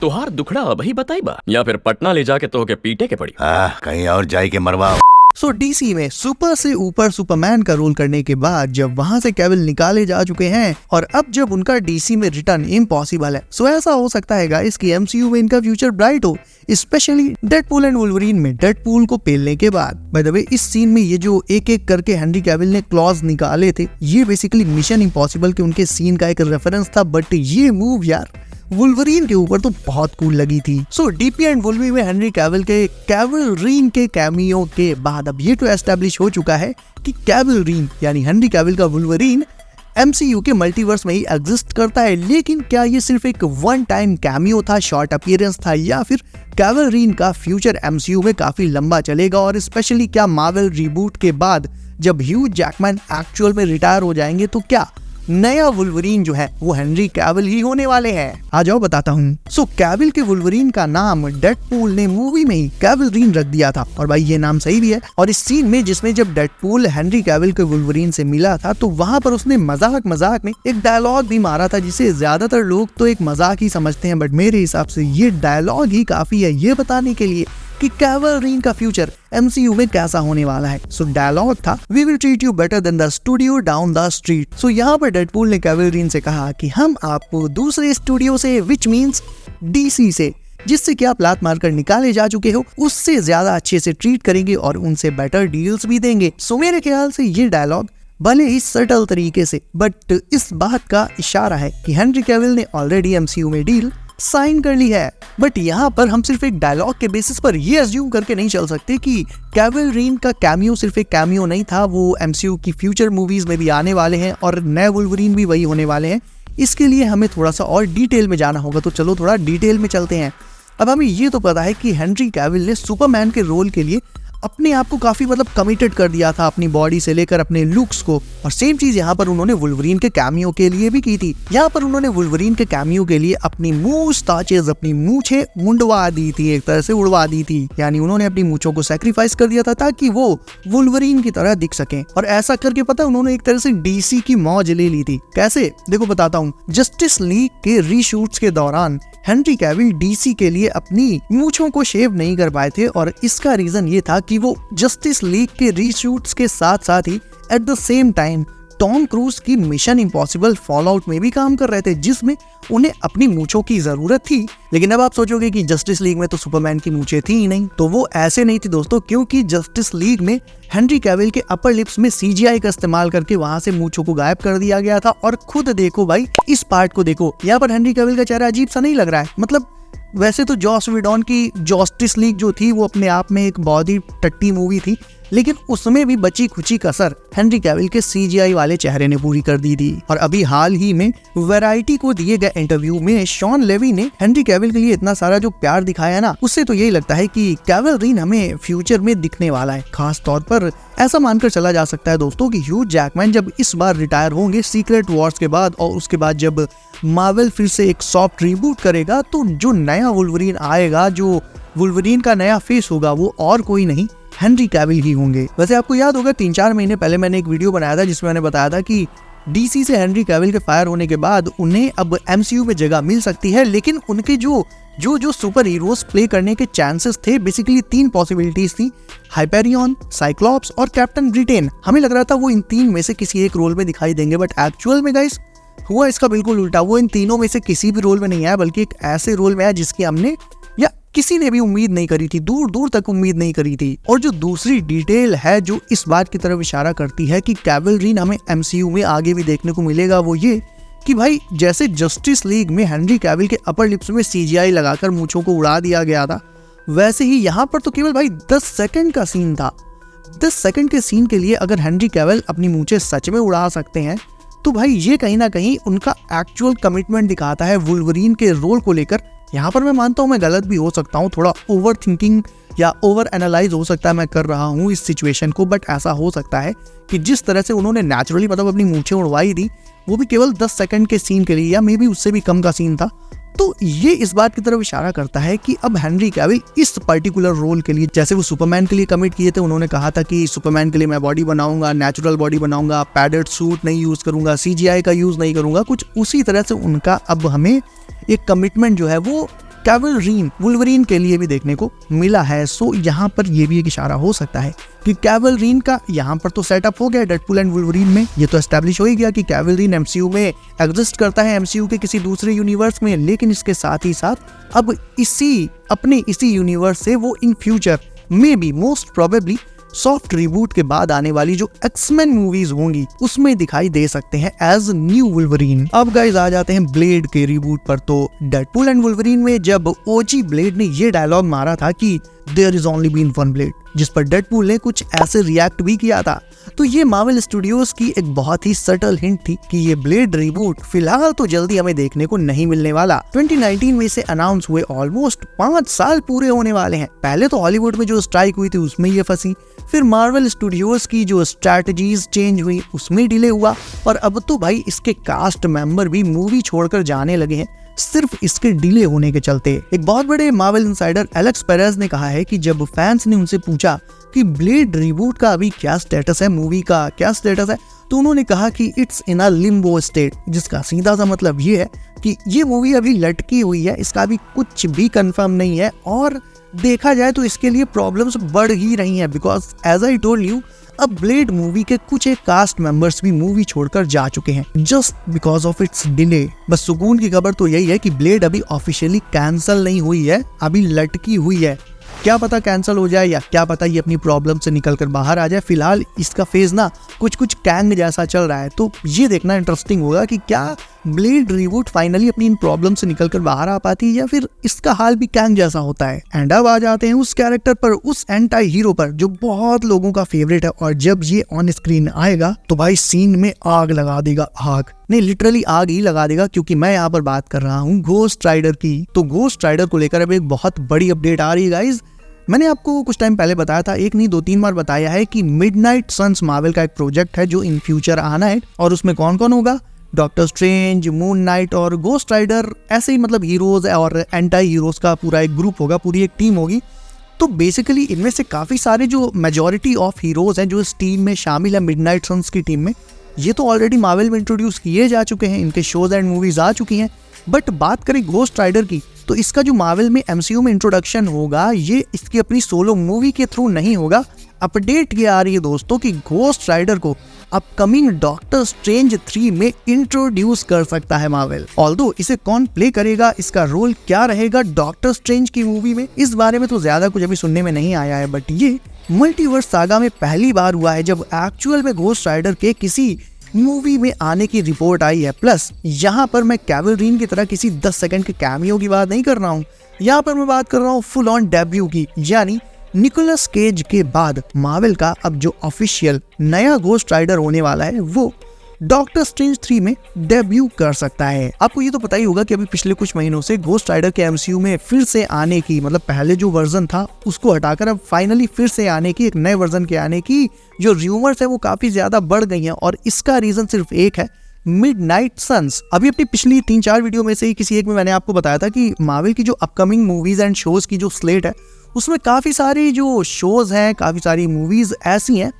तुहार दुखड़ा अभी बताई बा या फिर पटना ले जाके तो के पीटे के पड़ी। कहीं और जाए के मरवा। सो डीसी में सुपर से ऊपर सुपरमैन का रोल करने के बाद जब वहां से कैविल निकाले जा चुके हैं और अब जब उनका डीसी में रिटर्न इम्पॉसिबल है, सो ऐसा हो सकता है गाइस कि एमसीयू में इनका फ्यूचर ब्राइट हो, स्पेशली डेडपूल एंड वुल्वरीन में डेडपूल को पेलने के बाद। बाय द वे इस सीन में ये जो एक एक करके हेनरी कैविल ने क्लॉज निकाले थे, ये बेसिकली मिशन इम्पॉसिबल के उनके सीन का एक रेफरेंस था, बट ये मूव यार वुल्वरीन के ऊपर तो बहुत कूल लगी थी। सो डीपी एंड वुल्वी में हेनरी कैविल के कैविलरीन के कैमियो के बाद अब ये तो एस्टेब्लिश हो चुका है कि कैविलरीन यानी हेनरी कैविल का वुल्वरीन एमसीयू के मल्टीवर्स में ही एग्जिस्ट करता है। लेकिन क्या ये सिर्फ एक वन टाइम कैमियो था, शॉर्ट अपीयरेंस था, या फिर कैविलरीन का फ्यूचर एमसीयू में काफी लंबा चलेगा? और स्पेशली क्या मार्वल रिबूट के बाद जब ह्यू जैकमैन एक्चुअल में रिटायर हो जाएंगे तो क्या नया वुल्वरीन जो है वो हेनरी कैविल ही होने वाले हैं? आ जाओ बताता हूँ। सो कैविल के वुल्वरीन का नाम डेडपूल ने मूवी में ही कैविलरीन रख दिया था, और भाई ये नाम सही भी है। और इस सीन में जिसमें जब डेडपूल हेनरी कैविल के वुल्वरीन से मिला था तो वहां पर उसने मजाक में एक डायलॉग भी मारा था, जिसे ज्यादातर लोग तो एक मजाक ही समझते हैं, बट मेरे हिसाब से ये डायलॉग ही काफी है ये बताने के लिए कि कैविलरीन का फ्यूचर एमसीयू में कैसा होने वाला है। सो डायलॉग था, we will treat you better than the studio down the street. So यहाँ पर डेडपूल ने कैविलरीन से कहा कि हम आपको दूसरे स्टूडियो से, विच मीन्स डीसी से, जिससे कि आप लात मारकर निकाले जा चुके हो, उससे ज्यादा अच्छे से ट्रीट करेंगे और उनसे बेटर डील्स भी देंगे। सो मेरे ख्याल से ये डायलॉग भले ही सटल तरीके से, बट इस बात का इशारा है कि हेनरी कैविल ने ऑलरेडी एमसीयू में डील साइन कर ली है। बट यहाँ पर हम सिर्फ एक डायलॉग के बेसिस पर ये अज्यूम करके नहीं चल सकते कि कैविलरीन का कैमियो सिर्फ एक कैमियो नहीं था, वो एमसीयू की फ्यूचर मूवीज में भी आने वाले हैं और नए वुल्वरीन भी वही होने वाले हैं। इसके लिए हमें थोड़ा सा और डिटेल में जाना होगा, तो चलो थोड़ा डिटेल में चलते हैं। अब हमें ये तो पता है कि हेनरी कैविल ने सुपरमैन के रोल के लिए अपने आप को काफी कमिटेड कर दिया था, अपनी बॉडी से लेकर अपने लुक्स को, और सेम चीज यहाँ पर उन्होंने वुल्वरीन के कैमियो के लिए भी की थी। यहाँ पर उन्होंने वुल्वरीन के कैमियो के लिए अपनी मूछें, अपनी मूछें मुंडवा दी थी, एक तरह से उड़वा दी थी, यानी उन्होंने अपनी मूछों को सैक्रिफाइस कर दिया था ताकि वो वुल्वरीन की तरह दिख सके। और ऐसा करके पता उन्होंने एक तरह से डीसी की मौज ले ली थी। कैसे? देखो बताता हूँ। जस्टिस लीग के रीशूट्स के दौरान हेनरी कैविल डीसी के लिए अपनी मूछों को शेव नहीं कर पाए थे, और इसका रीजन ये था कि वो जस्टिस लीग के रीशूट्स के साथ साथ ही at the same time Tom Cruise की मिशन इम्पॉसिबल फॉलआउट में भी काम कर रहे थे, जिसमें उन्हें अपनी मूछों की जरूरत थी। लेकिन अब आप सोचोगे कि जस्टिस लीग में तो सुपरमैन की मूछें थी ही नहीं, तो वो ऐसे नहीं थी दोस्तों, क्योंकि जस्टिस लीग में हेनरी कैविल के अपर लिप्स में सीजीआई का इस्तेमाल करके वहां से मूछों को गायब कर दिया गया था। और खुद देखो भाई, इस पार्ट को देखो, यहाँ पर हेनरी कैविल का चेहरा अजीब सा नहीं लग रहा है? मतलब वैसे तो जॉस विडॉन की जस्टिस लीग जो थी वो अपने आप में एक बहुत ही टट्टी मूवी थी, लेकिन उसमें भी बची खुची कसर हेनरी कैविल के सीजीआई वाले चेहरे ने पूरी कर दी थी। और अभी हाल ही में वैरायटी को दिए गए इंटरव्यू में शॉन लेवी ने हेनरी कैविल के लिए इतना सारा जो प्यार दिखाया ना, उससे तो यही लगता है कि कैविलरीन हमें फ्यूचर में दिखने वाला है। खास तौर पर ऐसा मानकर चला जा सकता है दोस्तों कि ह्यू जैकमैन जब इस बार रिटायर होंगे सीक्रेट वॉर्स के बाद, और उसके बाद जब मार्वल फिर से एक सॉफ्ट रिबूट करेगा, तो जो नया वुल्वरीन आएगा, जो वुल्वरीन का नया फेस होगा, वो और कोई नहीं हेनरी कैविल ही होंगे। वैसे आपको याद होगा 3-4 महीने पहले मैंने एक वीडियो बनाया था जिसमें मैंने बताया था कि डीसी से हेनरी कैविल के फायर होने के बाद उन्हें अब एमसीयू में जगह मिल सकती है, लेकिन उनके जो सुपर हीरोज प्ले करने के चांसेस थे, बेसिकली 3 पॉसिबिलिटीज थी, हाइपेरियन, साइक्लॉप्स और कैप्टन ब्रिटेन। हमें लग रहा था वो इन 3 में से किसी एक रोल में दिखाई देंगे, बट एक्चुअल में गाइस हुआ इसका बिल्कुल उल्टा। वो इन तीनों में से किसी भी रोल में नहीं आया, बल्कि एक ऐसे रोल में आया जिसकी हमने या किसी ने भी उम्मीद नहीं करी थी, दूर दूर तक उम्मीद नहीं करी थी। और जो दूसरी डिटेल है जो इस बात की तरफ इशारा करती है कि कैविलरीन हमें एमसीयू में आगे भी देखने को मिलेगा, वो ये कि भाई जैसे जस्टिस लीग में हेनरी कैविल के अपर लिप्स में सीजीआई लगाकर मूंछों को उड़ा दिया गया था, वैसे ही यहाँ पर तो केवल भाई 10 सेकंड का सीन था। 10 सेकंड के सीन के लिए अगर हेनरी कैविल अपनी मूंछें सच में उड़ा सकते हैं, तो भाई ये कहीं ना कहीं उनका एक्चुअल कमिटमेंट दिखाता है वुल्वरीन के रोल को लेकर। यहाँ पर मैं मानता हूँ मैं गलत भी हो सकता हूँ, थोड़ा ओवर थिंकिंग या ओवर एनालाइज हो सकता है मैं कर रहा हूँ इस सिचुएशन को, बट ऐसा हो सकता है कि जिस तरह से उन्होंने नेचुरली अपनी मूंछें उड़वाई थी, वो भी केवल 10 सेकंड के सीन के लिए, या मे बी उससे भी कम का सीन था, तो ये इस बात की तरफ इशारा करता है कि अब हेनरी कैविल इस पर्टिकुलर रोल के लिए, जैसे वो सुपरमैन के लिए कमिट किए थे, उन्होंने कहा था कि सुपरमैन के लिए मैं बॉडी बनाऊंगा, नेचुरल बॉडी बनाऊंगा, पैडेड सूट नहीं यूज करूंगा, सीजीआई का यूज नहीं करूंगा, कुछ उसी तरह से उनका अब हमें एक कमिटमेंट जो है वो कैवलरीन वुल्वरीन के लिए भी देखने को मिला है। सो यहाँ पर ये भी एक इशारा हो सकता है कि कैवलरीन का यहाँ पर तो सेटअप हो गया डेडपूल एंड वुल्वरीन में। ये तो एस्टैब्लिश हो ही गया कि कैवलरीन एमसीयू में एग्जिस्ट करता है, एमसीयू के किसी दूसरे यूनिवर्स में। लेकिन इसके साथ ही साथ अब इसी यूनिवर्स से वो in future may be most probably soft reboot के बाद आने वाली जो एक्समैन मूवीज होंगी उसमें दिखाई दे सकते हैं एज न्यू वुल्वरीन। अब गाइस आ जाते हैं ब्लेड के रिबूट पर। तो डेडपूल एंड वुल्वरीन में जब ओजी ब्लेड ने ये डायलॉग मारा था कि there is only been one Blade, जिस पर डेडपूल ने कुछ ऐसे रिएक्ट भी किया था। तो ये मार्वल स्टूडियोज की एक बहुत ही सटल हिंट थी कि ये ब्लेड रिबूट फिलहाल तो जल्दी हमें देखने को नहीं मिलने वाला। 2019 में से अनाउंस हुए ऑलमोस्ट 5 साल पूरे होने वाले हैं। पहले तो हॉलीवुड में जो स्ट्राइक हुई थी उसमें ये फंसी, फिर मार्वल स्टूडियोज की जो स्ट्रैटेजीज चेंज हुई उसमें डिले हुआ, और अब तो भाई इसके कास्ट मेंबर भी मूवी छोड़कर जाने लगे हैं सिर्फ इसके डिले होने के चलते। एक बहुत बड़े मार्वल इनसाइडर एलेक्स पेरेज ने कहा है कि जब फैंस ने उनसे पूछा कि ब्लेड रिबूट का अभी क्या स्टेटस है, मूवी का क्या स्टेटस है, तो उन्होंने कहा कि it's in a Limbo state, जिसका सीधा सा मतलब ये है कि ये मूवी अभी लटकी हुई है, इसका अभी कुछ भी कंफर्म नहीं है। और देखा जाए तो इसके लिए प्रॉब्लम्स बढ़ ही रही हैं, because as I told you अब ब्लेड मूवी के कुछ एक कास्ट मेंबर्स भी मूवी छोड़कर जा चुके हैं just because of its delay. बस सुकून की खबर तो यही है कि ब्लेड अभी ऑफिशियली कैंसिल नहीं हुई है, अभी लटकी हुई है। क्या पता कैंसिल हो जाए या क्या पता ये अपनी प्रॉब्लम से निकलकर बाहर आ जाए। फिलहाल इसका फेज ना कुछ कैंग जैसा चल रहा है, तो ये देखना इंटरेस्टिंग होगा कि क्या ब्लेड रिबूट फाइनली अपनी इन प्रॉब्लम से निकलकर बाहर आ पाती है या फिर इसका हाल भी कैंग जैसा होता है। एंड अब आ जाते हैं उस कैरेक्टर पर, उस एंटी हीरो पर जो बहुत लोगों का फेवरेट है, और जब ये ऑन स्क्रीन आएगा तो भाई सीन में आग लगा देगा। आग नहीं, लिटरली आग ही लगा देगा, क्योंकि मैं यहाँ पर बात कर रहा हूँ घोस्ट राइडर की। तो घोस्ट राइडर को लेकर अब एक बहुत बड़ी अपडेट आ रही है गाइज। मैंने आपको कुछ टाइम पहले बताया था, एक नहीं 2-3 बार बताया है कि मिडनाइट सन्स मार्वल का एक प्रोजेक्ट है जो इन फ्यूचर आना है, और उसमें कौन कौन होगा, डॉक्टर स्ट्रेंज, मून नाइट और घोस्ट राइडर, ऐसे ही मतलब हीरोज और एंटी हीरोज का पूरा एक ग्रुप होगा, पूरी एक टीम होगी। तो बेसिकली इनमें से काफी सारे जो मेजॉरिटी ऑफ हीरोज हैं जो इस टीम में शामिल है मिडनाइट सन्स की टीम में, ये तो ऑलरेडी मार्वल में इंट्रोड्यूस किए जा चुके हैं, इनके शोज एंड मूवीज आ चुकी हैं। बट बात करें घोस्ट राइडर की, तो इसका जो मार्वल में एमसीयू में इंट्रोडक्शन होगा ये इसकी अपनी सोलो मूवी के थ्रू नहीं होगा। अपडेट ये आ रही है दोस्तों कि घोस्ट राइडर को अपकमिंग डॉक्टर स्ट्रेंज 3 में इंट्रोड्यूस कर सकता है मार्वल। ऑल्दो इसे कौन प्ले करेगा, इसका रोल क्या रहेगा डॉक्टर स्ट्रेंज की मूवी में, इस बारे में तो ज्यादा कुछ अभी सुनने में नहीं आया है। बट ये मल्टीवर्स सागा में पहली बार हुआ है जब एक्चुअल में घोस्ट राइडर के किसी मूवी में आने की रिपोर्ट आई है। प्लस यहाँ पर मैं कैवलरीन की तरह किसी 10 सेकंड के कैमियो की बात नहीं कर रहा हूँ, यहाँ पर मैं बात कर रहा हूँ फुल ऑन डेब्यू की, यानी निकोलस केज के बाद मार्वल का अब जो ऑफिशियल नया घोस्ट राइडर होने वाला है वो डॉक्टर स्ट्रेंज 3 में डेब्यू कर सकता है। आपको ये तो पता ही होगा कि अभी पिछले कुछ महीनों से घोस्ट राइडर के एमसीयू में फिर से आने की, मतलब पहले जो वर्जन था उसको हटाकर अब फाइनली फिर से आने की, एक नए वर्जन के आने की जो र्यूमर्स है वो काफी ज्यादा बढ़ गई हैं, और इसका रीजन सिर्फ एक है, मिडनाइट सन्स। अभी अपनी पिछली 3-4 वीडियो में से ही किसी एक में मैंने आपको बताया था कि मार्वल की जो अपकमिंग मूवीज एंड शोज की जो स्लेट है उसमें काफी सारी जो शोज हैं, काफी सारी मूवीज ऐसी हैं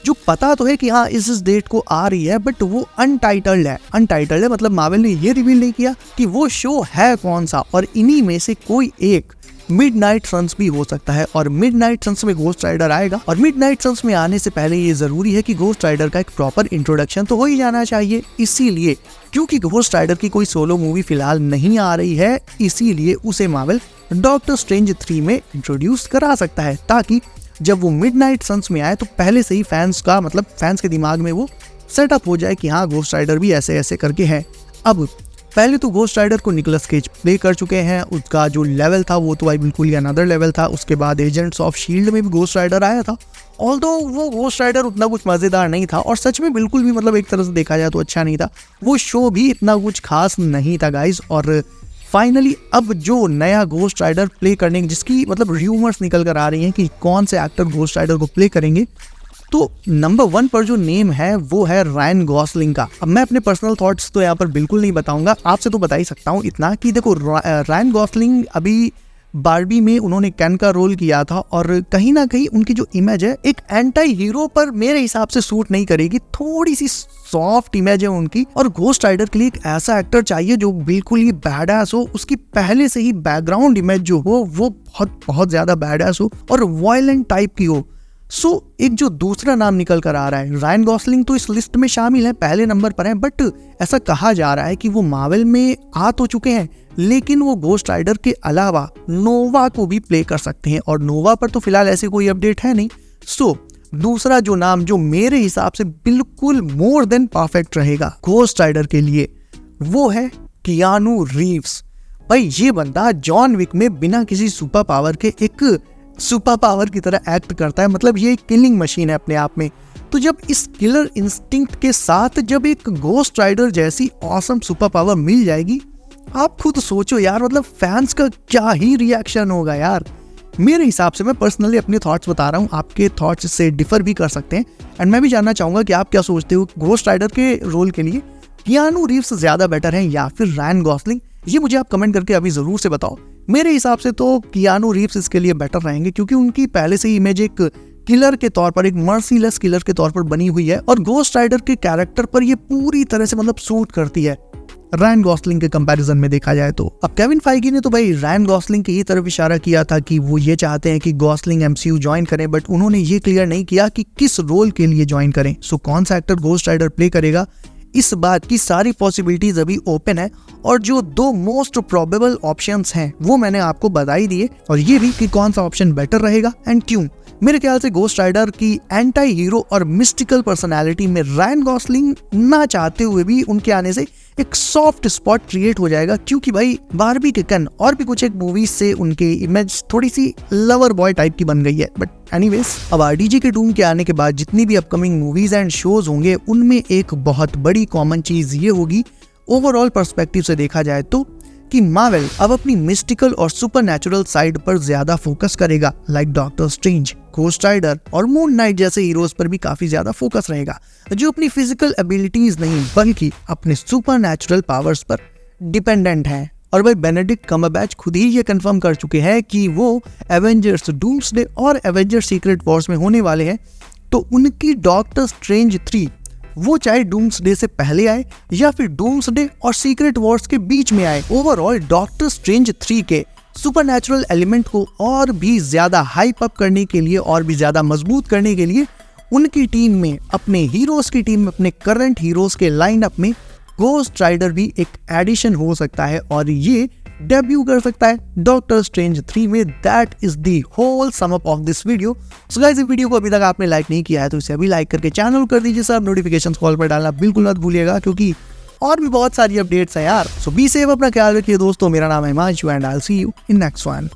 जो पता तो है कि हाँ इस डेट को आ रही है, बट वो अनटाइटल्ड है। मतलब मार्वल ने ये रिवील नहीं किया कि वो शो है कौन सा, और इन्हीं में से कोई एक मिडनाइट सन्स भी हो सकता है। और मिडनाइट सन्स में घोस्ट राइडर आएगा, और मिडनाइट सन्स में आने से पहले ये जरूरी है कि घोस्ट राइडर का एक प्रॉपर इंट्रोडक्शन तो हो ही जाना चाहिए। इसीलिए क्योंकि घोस्ट राइडर की कोई सोलो मूवी फिलहाल नहीं आ रही है, इसीलिए उसे मार्वल डॉक्टर स्ट्रेंज 3 में इंट्रोड्यूस करा सकता है, ताकि जब वो मिडनाइट सन्स में आए तो पहले से ही फैंस के दिमाग में वो सेटअप हो जाए कि हाँ घोस्ट राइडर भी ऐसे ऐसे करके है। अब पहले तो घोस्ट राइडर को निकोलस केज प्ले कर चुके हैं, उसका जो लेवल था वो तो भाई बिल्कुल ही अनदर लेवल था। उसके बाद एजेंट्स ऑफ शील्ड में भी घोस्ट राइडर आया था, ऑल्दो वो घोस्ट राइडर उतना कुछ मजेदार नहीं था, और सच में बिल्कुल भी मतलब एक तरह से देखा जाए तो अच्छा नहीं था। वो शो भी इतना कुछ खास नहीं था गाइज। और फाइनली अब जो नया घोस्ट राइडर प्ले करने जिसकी मतलब र्यूमर्स निकल कर आ रही हैं कि कौन से एक्टर घोस्ट राइडर को प्ले करेंगे, तो नंबर 1 पर जो नेम है वो है रायन गॉसलिंग का। अब मैं अपने पर्सनल थॉट्स तो यहाँ पर बिल्कुल नहीं बताऊंगा, आपसे तो बता ही सकता हूँ इतना कि देखो रायन गॉसलिंग अभी बारबी में उन्होंने केन का रोल किया था और कहीं ना कहीं उनकी जो इमेज है एक एंटी हीरो पर मेरे हिसाब से सूट नहीं करेगी, थोड़ी सी सॉफ्ट इमेज है उनकी। और घोस्ट राइडर के लिए एक ऐसा एक्टर चाहिए जो बिल्कुल ही बैडएस हो, उसकी पहले से ही बैकग्राउंड इमेज जो हो वो बहुत बहुत ज्यादा बैडएस हो और वायलेंट टाइप की हो। एक जो दूसरा नाम निकल कर आ रहा है, रायन गॉसलिंग तो इस लिस्ट में शामिल है, पहले नंबर पर है, बट ऐसा कहा जा रहा है कि वो मार्वल में आ तो चुके हैं लेकिन वो घोस्ट राइडर के अलावा नोवा को भी प्ले कर सकते हैं और नोवा पर तो फिलहाल ऐसी कोई अपडेट है नहीं। दूसरा जो नाम जो मेरे हिसाब से बिल्कुल मोर देन परफेक्ट रहेगा घोस्ट राइडर के लिए वो है कियानू रीव्स। भाई ये बंदा जॉन विक में बिना किसी सुपर पावर के एक सुपर पावर की तरह एक्ट करता है, मतलब ये एक किलिंग मशीन है अपने आप में। तो जब इस किलर इंस्टिंक्ट के साथ जब एक घोस्ट राइडर जैसी ऑसम सुपर पावर मिल जाएगी, आप खुद सोचो यार, मतलब फैंस का क्या ही रिएक्शन होगा यार। मेरे हिसाब से, मैं पर्सनली अपने थॉट्स बता रहा हूँ, आपके थॉट्स से डिफर भी कर सकते हैं एंड मैं भी जानना चाहूंगा कि आप क्या सोचते हो घोस्ट राइडर के रोल के लिए कियानू रीव्स ज्यादा बेटर है या फिर रायन गॉसलिंग। ये मुझे आप कमेंट करके अभी जरूर से बताओ। मेरे हिसाब से तो कियानू रीव्स इसके लिए बेटर रहेंगे क्योंकि उनकी पहले से ही इमेज एक किलर के तौर पर, एक मर्सीलेस किलर के तौर पर बनी हुई है और घोस्ट राइडर के कैरेक्टर पर ये पूरी तरह से मतलब सूट करती है रायन गॉसलिंग के कंपैरिजन में देखा जाए तो। अब केविन फाइगी ने तो भाई रायन गॉसलिंग की ही तरफ इशारा किया था कि वो ये चाहते हैं कि गॉसलिंग एमसीयू ज्वाइन करें, बट उन्होंने ये क्लियर नहीं किया कि किस रोल के लिए ज्वाइन करें। कौन सा एक्टर घोस्ट राइडर प्ले करेगा, इस बात की सारी पॉसिबिलिटीज अभी ओपन है और जो दो मोस्ट प्रोबेबल ऑप्शंस हैं वो मैंने आपको बता ही दिए और ये भी कि कौन सा ऑप्शन बेटर रहेगा एंड क्यों। मेरे ख्याल से घोस्ट राइडर की एंटी हीरो और मिस्टिकल पर्सनालिटी में रायन गॉसलिंग ना चाहते हुए भी उनके आने से एक सॉफ्ट स्पॉट क्रिएट हो जाएगा क्योंकि भाई बारबी के केन और भी कुछ एक मूवीज से उनकी इमेज थोड़ी सी लवर बॉय टाइप की बन गई है। बट एनीवेज, अब आरडीजे के डूम के आने के बाद जितनी भी अपकमिंग मूवीज एंड शोज होंगे उनमें एक बहुत बड़ी कॉमन चीज ये होगी ओवरऑल पर्सपेक्टिव से देखा जाए तो कि मार्वल अब अपनी मिस्टिकल और सुपरनैचुरल साइड पर ज्यादा फोकस करेगा, like Doctor Strange, Ghost Rider और मून नाइट जैसे हीरोज पर भी काफी ज्यादा फोकस रहेगा जो अपनी फिजिकल एबिलिटीज नहीं बल्कि अपने सुपरनैचुरल पावर्स पर डिपेंडेंट हैं। और भाई बेनेडिक्ट कम्बरबैच खुद ही ये कंफर्म कर चुके हैं कि वो एवेंजर्स डूम्सडे और एवेंजर्स सीक्रेट वॉर्स में होने वाले हैं। तो उनकी डॉक्टर स्ट्रेंज 3 वो चाहे डूम्सडे से पहले आए या फिर डूम्सडे और सीक्रेट वॉर्स के बीच में आए, ओवरऑल डॉक्टर स्ट्रेंज 3 के सुपरनैचुरल एलिमेंट को और भी ज्यादा हाइप अप करने के लिए और भी ज्यादा मजबूत करने के लिए उनकी टीम में, अपने हीरोज की टीम में, अपने करंट हीरोज के लाइनअप में घोस्ट राइडर भी एक एडिशन हो सकता है और ये डेब्यू कर सकता है डॉक्टर स्ट्रेंज 3 में। That is the whole sum up of this video. So guys, इस वीडियो को अभी तक आपने लाइक नहीं किया है तो इसे अभी लाइक करके चैनल कर दीजिए सर। नोटिफिकेशंस कॉल पर डालना बिल्कुल मत भूलिएगा क्योंकि और भी बहुत सारी अपडेट्स हैं यार। सो बी सेफ, अपना ख्याल रखिए दोस्तों। मेरा नाम है Himanshu and I will see you in next one.